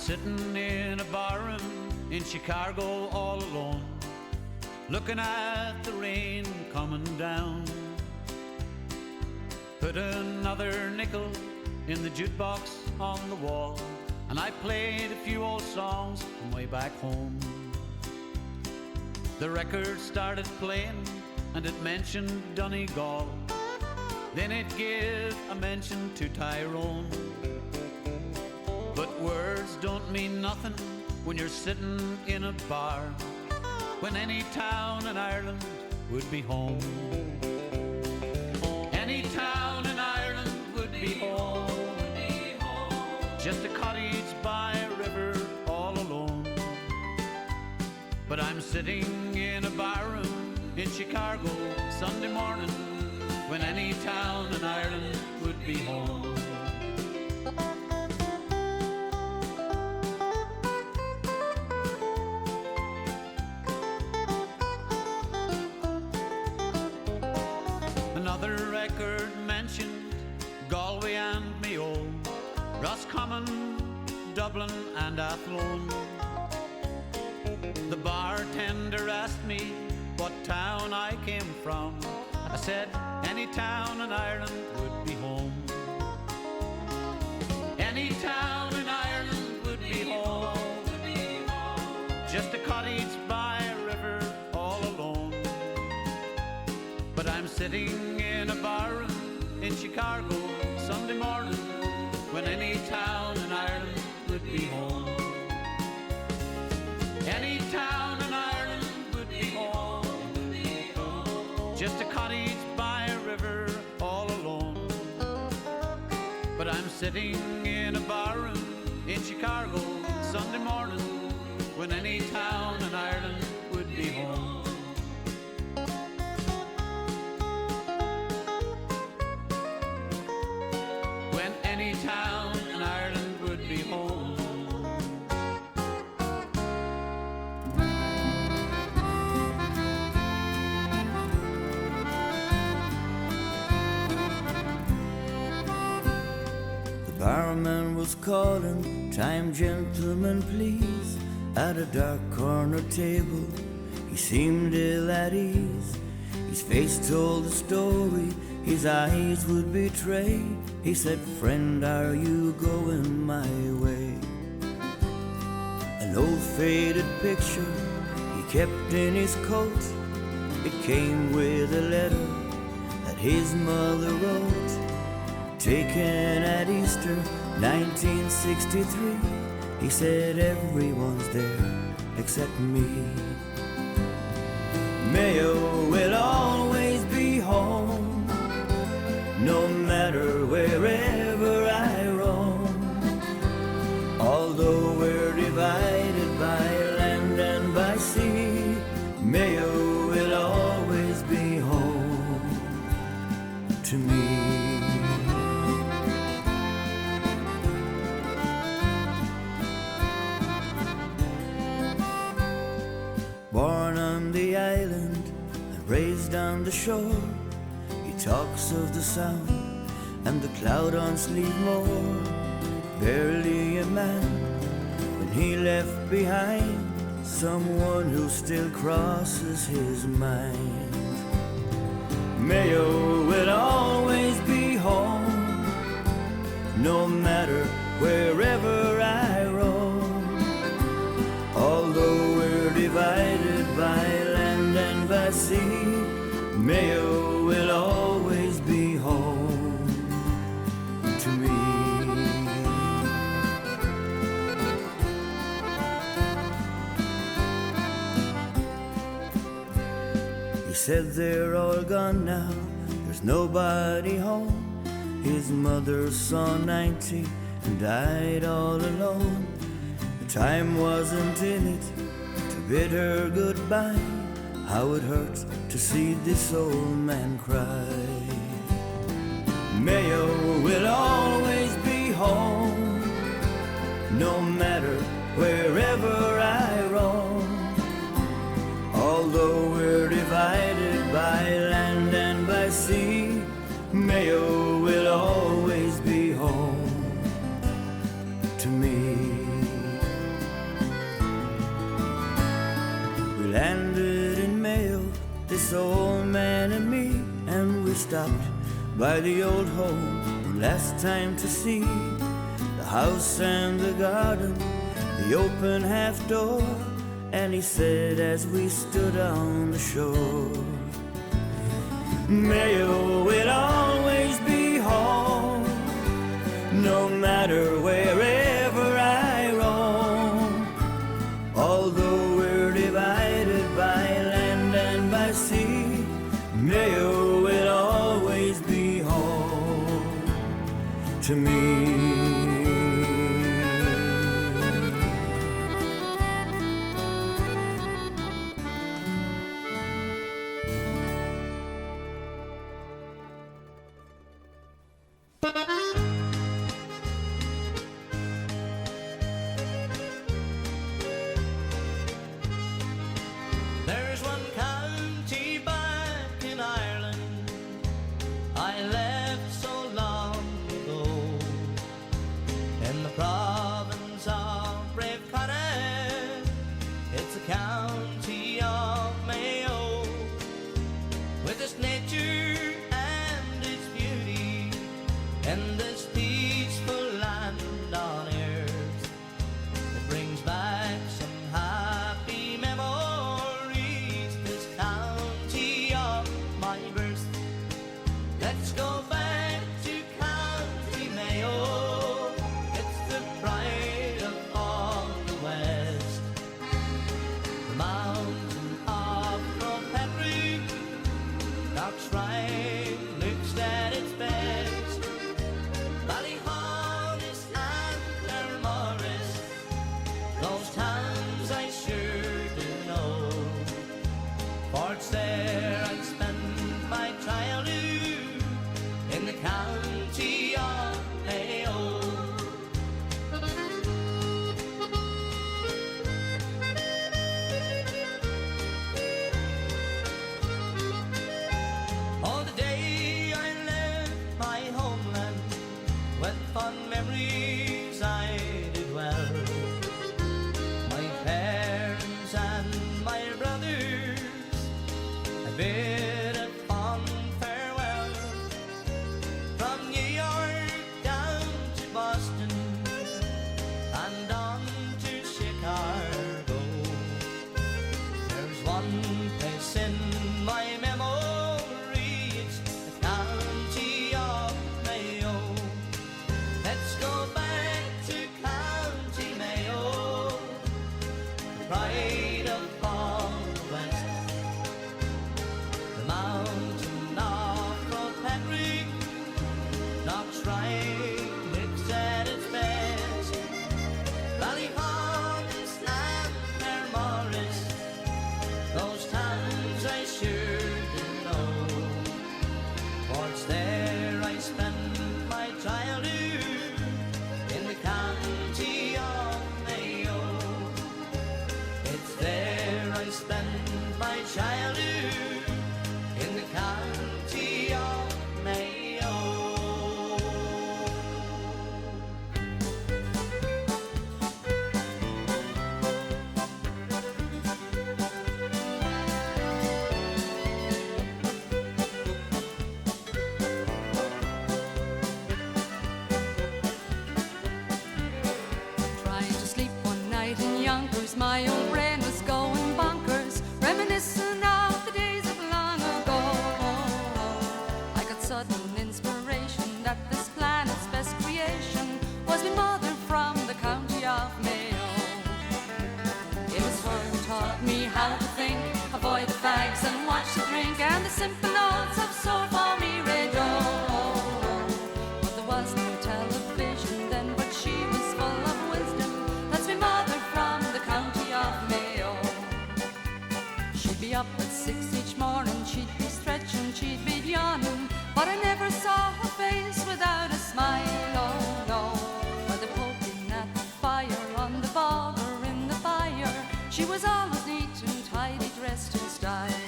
sitting in a barroom in Chicago all alone, looking at the rain coming down. Put another nickel in the jukebox on the wall, and I played a few old songs from way back home. The record started playing and it mentioned Donegal. Then it gave a mention to Tyrone. But words don't mean nothing when you're sitting in a bar, when any town in Ireland would be home. Any town in Ireland would be home. Just a cottage by a river all alone. But I'm sitting in a barroom in Chicago Sunday morning, when any town in Ireland would be home. Another record mentioned Galway and Mayo, Roscommon, Dublin and Athlone. The bartender asked me what town I came from. I said any town in Ireland would be home. Any town in Ireland would be home. Just a cottage by a river all alone. But I'm sitting in a barroom in Chicago Sunday morning, when any town in Ireland would be home. Any town in Ireland would be home. Just a cottage by a river all alone. But I'm sitting in a barroom in Chicago Sunday morning, when any town in Ireland would be home. When any town in Ireland would be home. Barman was calling, "Time, gentlemen, please." At a dark corner table, he seemed ill at ease. His face told a story, his eyes would betray. He said, "Friend, are you going my way?" An old faded picture he kept in his coat. It came with a letter that his mother wrote. Taken at Easter 1963, he said, "Everyone's there except me." Mayo will always be home, no matter wherever I roam. Although we're divided by land and by sea, Mayo will always be home to me. Born on the island and raised on the shore, he talks of the sound and the cloud on Slievemore. Barely a man when he left behind someone who still crosses his mind. Mayo will always be home, no matter wherever I roam. Although we're divided by land and by sea, Mayo will always be home to me. He said they're all gone now, there's nobody home. His mother saw 90 and died all alone. Time wasn't in it to bid her goodbye. How it hurts to see this old man cry. Mayo will always be home, no matter wherever I roam. Although we're divided by land and by sea, Mayo will always be home to me. landed in Mayo, this old man and me, and we stopped by the old home one last time to see the house and the garden, the open half door. And he said as we stood on the shore, Mayo will always be home, no matter wherever I roam. Although we're divided by land and by sea, Mayo will always be home to me. There's one county back in Ireland I left so long ago, in the province of brave Connacht. It's the county of Mayo, with its nature and its beauty, and this peaceful land on earth. It brings back some happy memories, this county of my birth. Let's go back to County Mayo, it's the pride of all the West. The mountain of Patrick, Knoxrhyme looks at its best. Ballyhonnis and Claremorris, those towns I sure do know, for it's there I spent my childhood, in the county of Mayo. On the day I left my homeland, with fond memories I did dwell, my parents and my brothers, I bid a fond farewell. From New York down to Boston and on to Chicago, there's one place in my memory, it's the county of Mayo. Let's go back to County Mayo, the pride of all the West. The mountain of Patrick, Knoxrhyme looks at its best. Ballyhonnis and Claremorris, those towns I sure do know, for it's there I spent my childhood, in the county of Mayo. It's there I spent my childhood, in the county of Mayo. Trying to sleep one night in Yonkers, my old brain was going bonkers, reminiscing of the days of long ago. I got sudden inspiration that this planet's best creation was my mother from the county of Mayo. It was her who taught me how to think, avoid the fags and watch the drink, and the simple notes of soul for me radio. But there was no television then, but she was full of wisdom. That's my mother from the county of Mayo. She'd be up at 6 each morning, she'd be stretching, she'd be yawning, but I never saw her face without a smile, oh no. Whether poking at the fire, on the ball or in the fire, she was always neat and tidy, dressed in style.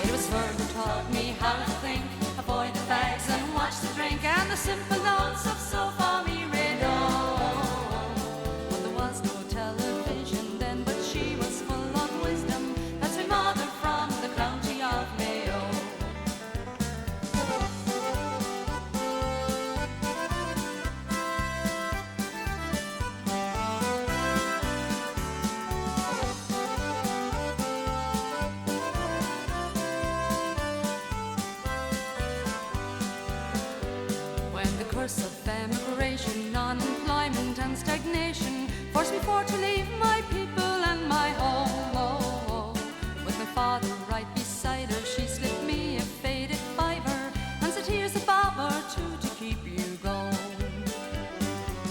It was her who taught me how to think, avoid the fags and watch the drink, and the simple notes of so for me radio. But there was no television then, but she was full of wisdom. curse of emigration, unemployment and stagnation forced me for to leave my people and my home. With my father right beside her, she slipped me a faded fiver and said, here's a bob or two to keep you going.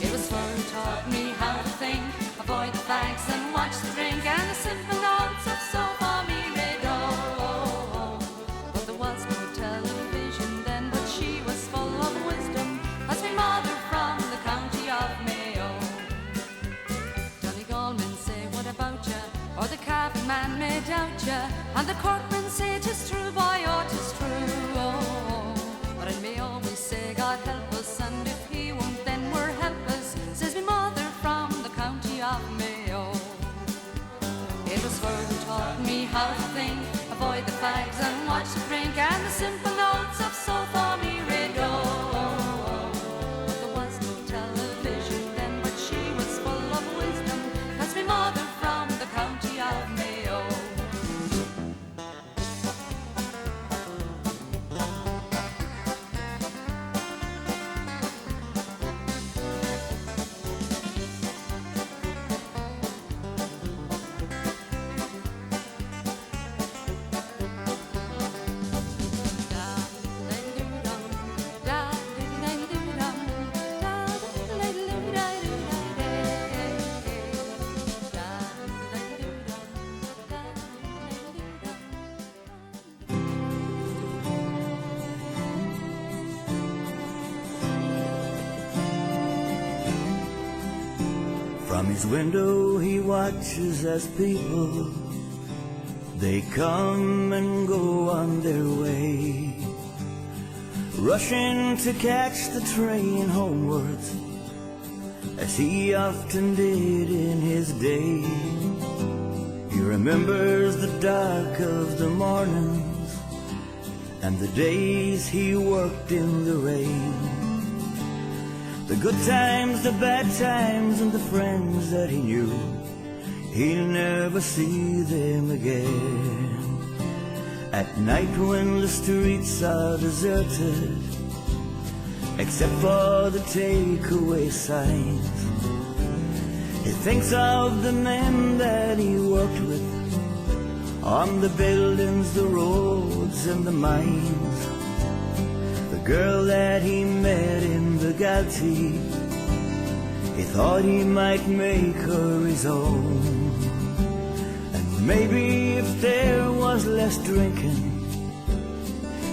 It was her who taught me how to think, avoid the fags and watch the drink, and the simple notes of so far me may go. But there was no television then, but she was full of wisdom as my mother from the county of Mayo. Donegalmen say, what about ya? Or the cabin man may doubt ya, and the Corkmen say 'tis true, boy, oh 'tis true. But I may always say, God help us, and if he won't, then we're helpless, says my mother from the county of Mayo. It was her who taught me how to think, avoid the fags and watch the drink, and the simple notes of so far me radio. But there was no television then, but she was full of wisdom, that's my mother from the county of Mayo. From his window he watches as people, they come and go on their way, rushing to catch the train homewards, as he often did in his day. He remembers the dark of the mornings and the days he worked in the rain, the good times, the bad times, and the friends that he knew. He'll never see them again. At night when the streets are deserted, except for the takeaway signs, he thinks of the men that he worked with on the buildings, the roads, and the mines, the girl that he met in the Galtee. He thought he might make her his own, and maybe if there was less drinking,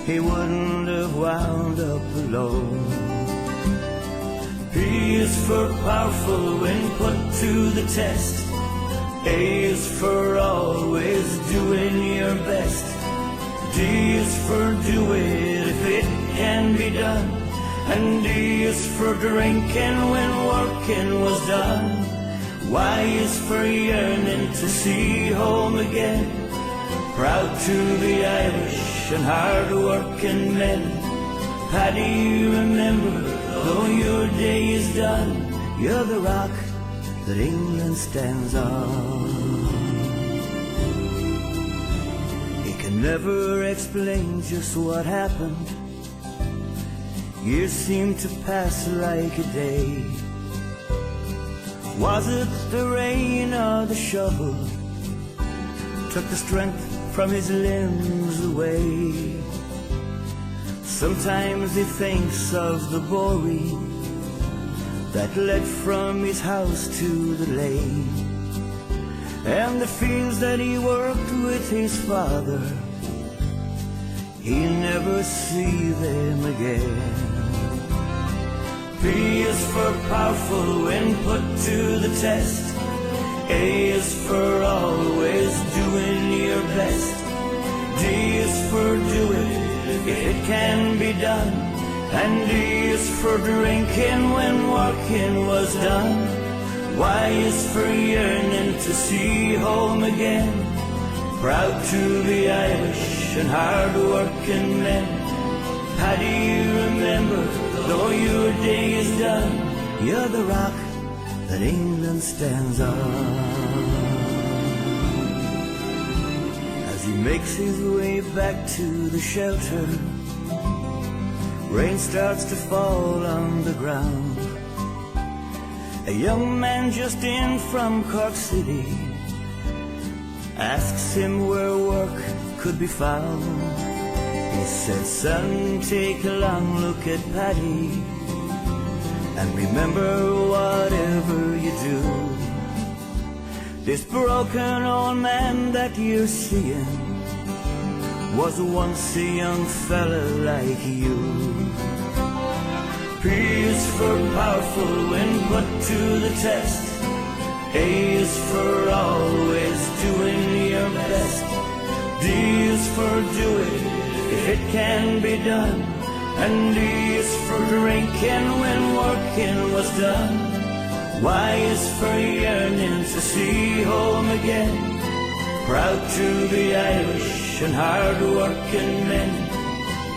he wouldn't have wound up alone. P is for powerful when put to the test. A is for always doing your best. D is for do it if it can be done. And D is for drinking when working was done. Y is for yearning to see home again. Proud to be Irish and hard-working men. Paddy, remember, though your day is done, you're the rock that England stands on. He can never explain just what happened. Years seemed to pass like a day. Was it the rain or the shovel took the strength from his limbs away? Sometimes he thinks of the boreen that led from his house to the lane, and the fields that he worked with his father. He'll never see them again. P is for powerful when put to the test. A is for always doing your best. D is for do it if it can be done. And D is for drinking when working was done. Y is for yearning to see home again. Proud to be Irish and hard-working men. Paddy, remember, though your day is done, you're the rock that England stands on. As he makes his way back to the shelter, Rain starts to fall on the ground. A young man just in from Cork City asks him where work could be found. He said, son, take a long look at Paddy, and remember whatever you do, this broken old man that you're seeing was once a young fella like you. P is for powerful when put to the test. A is for always doing your best. D is for do it if it can be done. And D is for drinking when working was done. Y is for yearning to see home again. Proud to be Irish and hard-working men.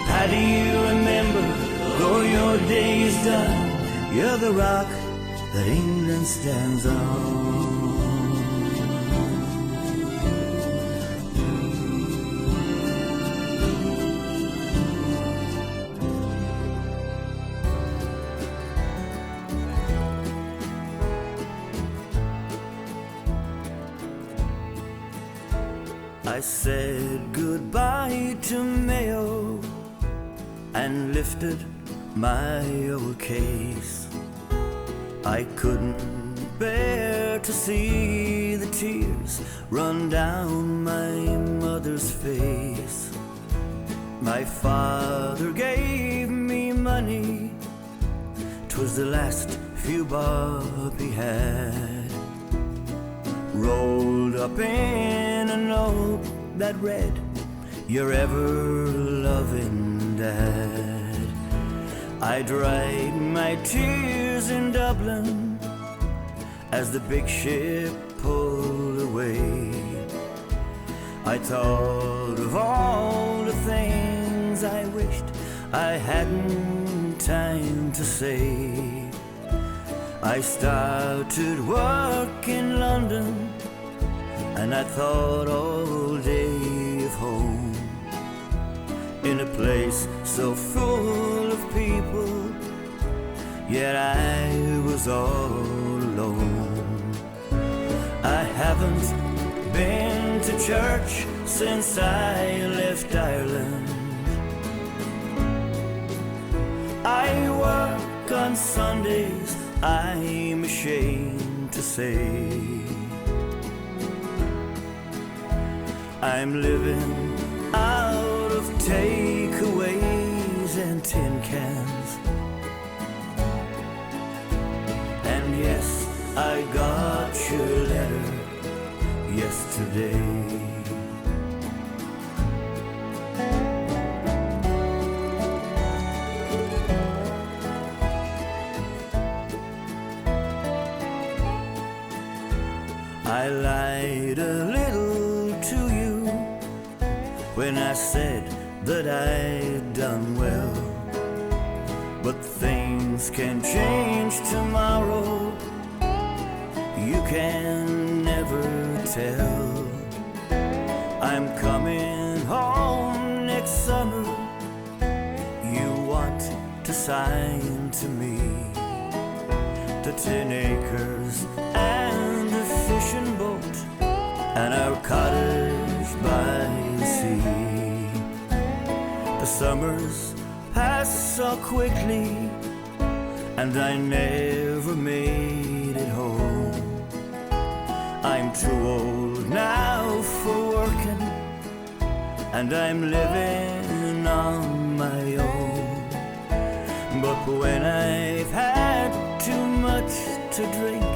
Paddy, you remember, though your day is done, you're the rock that England stands on. I said goodbye to Mayo and lifted my old case. I couldn't bear to see the tears run down my mother's face. My father gave me money, 'twas the last few bob he had, rolled up in a note that read, your ever-loving dad. I dried my tears in Dublin as the big ship pulled away. I thought of all the things I wished I hadn't time to say. I started work in London and I thought all day of home, in a place so full of people, yet I was all alone. I haven't been to church since I left Ireland. I work on Sundays, I'm ashamed to say. I'm living out of takeaways and tin cans. And yes, I got your letter yesterday. I lied a little to you when I said that I'd done well, but things can change tomorrow, you can never tell. I'm coming home next summer, you want to sign to me, the 10 acres and the fishing boat and our cottage by the sea. The summers pass so quickly and I never made it home. I'm too old now for working and I'm living on my own. But when I've had too much to drink,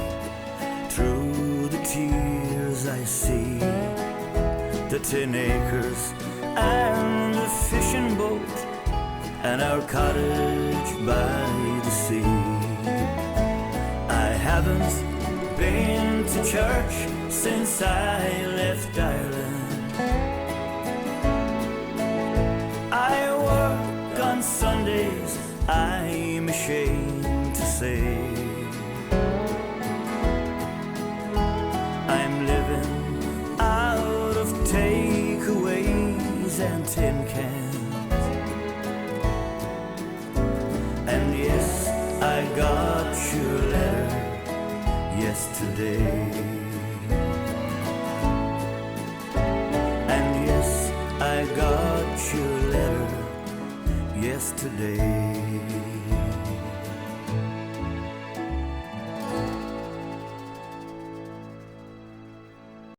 through the tears I see the 10 acres and the fishing boat and our cottage by the sea. I haven't been to church since I left Ireland. I work on Sundays, I'm ashamed to say. I'm living out of takeaways and tin cans. yesterday.